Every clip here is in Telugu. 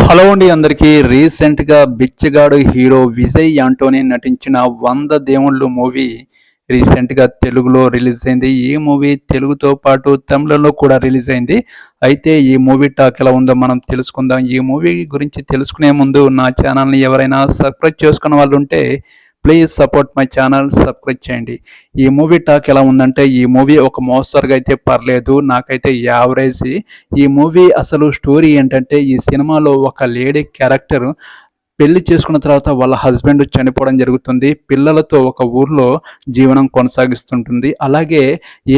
హలో అండి అందరికీ. రీసెంట్గా బిచ్చగాడు హీరో విజయ్ యాంటోనీ నటించిన 100 దేవుళ్ళు మూవీ రీసెంట్గా తెలుగులో రిలీజ్ అయింది. ఈ మూవీ తెలుగుతో పాటు తమిళంలో కూడా రిలీజ్ అయింది. అయితే ఈ మూవీ టాక్ ఎలా ఉందో మనం తెలుసుకుందాం. ఈ మూవీ గురించి తెలుసుకునే ముందు నా ఛానల్ని ఎవరైనా సబ్స్క్రైబ్ చేసుకున్న వాళ్ళు ఉంటే please support my channel, subscribe చేయండి. ఈ మూవీ టాక్ ఎలా ఉందంటే, ఈ మూవీ ఒక మోస్తరుగా అయితే పర్లేదు, నాకైతే యావరేజ్. ఈ మూవీ అసలు స్టోరీ ఏంటంటే, ఈ సినిమాలో ఒక లేడీ క్యారెక్టర్ పెళ్లి చేసుకున్న తర్వాత వాళ్ళ హస్బెండ్ చనిపోవడం జరుగుతుంది. పిల్లలతో ఒక ఊర్లో జీవనం కొనసాగిస్తుంటుంది. అలాగే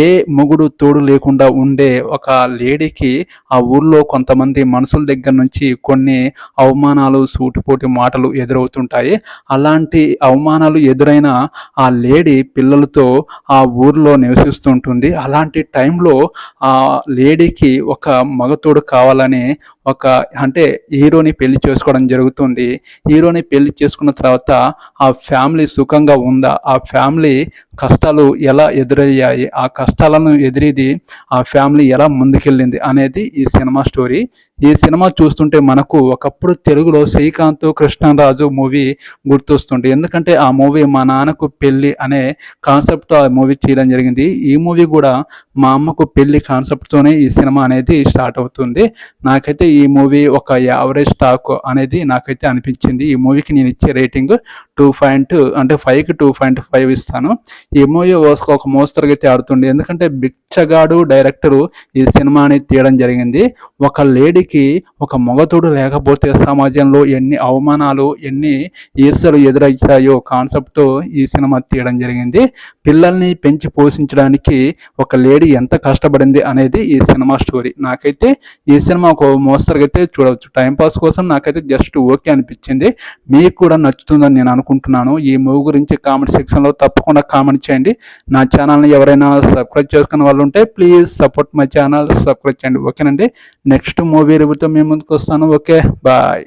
ఏ మొగుడు తోడు లేకుండా ఉండే ఒక లేడీకి ఆ ఊర్లో కొంతమంది మనుషుల దగ్గర నుంచి కొన్ని అవమానాలు, సూటిపోటి మాటలు ఎదురవుతుంటాయి. అలాంటి అవమానాలు ఎదురైన ఆ లేడీ పిల్లలతో ఆ ఊర్లో నివసిస్తుంటుంది. అలాంటి టైంలో ఆ లేడీకి ఒక మగతోడు కావాలని అంటే హీరోని పెళ్లి చేసుకోవడం జరుగుతుంది. హీరోని పెళ్లి చేసుకున్న తర్వాత ఆ ఫ్యామిలీ సుఖంగా ఉందా, ఆ ఫ్యామిలీ కష్టాలు ఎలా ఎదురయ్యాయి, ఆ కష్టాలను ఎదురీది ఆ ఫ్యామిలీ ఎలా ముందుకెళ్ళింది అనేది ఈ సినిమా స్టోరీ. ఈ సినిమా చూస్తుంటే మనకు ఒకప్పుడు తెలుగులో శ్రీకాంత్, కృష్ణరాజు మూవీ గుర్తొస్తుంది. ఎందుకంటే ఆ మూవీ మా నాన్నకు పెళ్ళి అనే కాన్సెప్ట్తో ఆ మూవీ చేయడం జరిగింది. ఈ మూవీ కూడా మా అమ్మకు పెళ్ళి కాన్సెప్ట్తోనే ఈ సినిమా అనేది స్టార్ట్ అవుతుంది. నాకైతే ఈ మూవీ ఒక యావరేజ్ టాక్ అనేది నాకైతే అనిపించింది. ఈ మూవీకి నేను ఇచ్చే రేటింగ్ 5కి 2.5 ఇస్తాను. ఈ మూవీ ఒక మోస్తరుగా అయితే ఆడుతుంది. ఎందుకంటే బిచ్చగాడు డైరెక్టరు ఈ సినిమాని తీయడం జరిగింది. ఒక లేడీకి ఒక మగతోడు లేకపోతే సమాజంలో ఎన్ని అవమానాలు, ఎన్ని ఈర్ష్యలు ఎదురయ్యాయో కాన్సెప్ట్తో ఈ సినిమా తీయడం జరిగింది. పిల్లల్ని పెంచి పోషించడానికి ఒక లేడీ ఎంత కష్టపడింది అనేది ఈ సినిమా స్టోరీ. నాకైతే ఈ సినిమా ఒక మోస్తరుగా అయితే చూడవచ్చు. టైంపాస్ కోసం నాకైతే జస్ట్ ఓకే అనిపించింది. మీకు కూడా నచ్చుతుందని నేను అనుకుంటున్నాను. ఈ మూవీ గురించి కామెంట్ సెక్షన్లో తప్పకుండా కామెంట్ చేయండి. నా ఛానల్ని ఎవరైనా సబ్స్క్రైబ్ చేసుకున్న వాళ్ళు ఉంటే please support my channel, subscribe చేయండి. ఓకేనండి. నెక్స్ట్ మూవీ రివ్యూతో మేము ముందుకు వస్తాను. Okay, bye.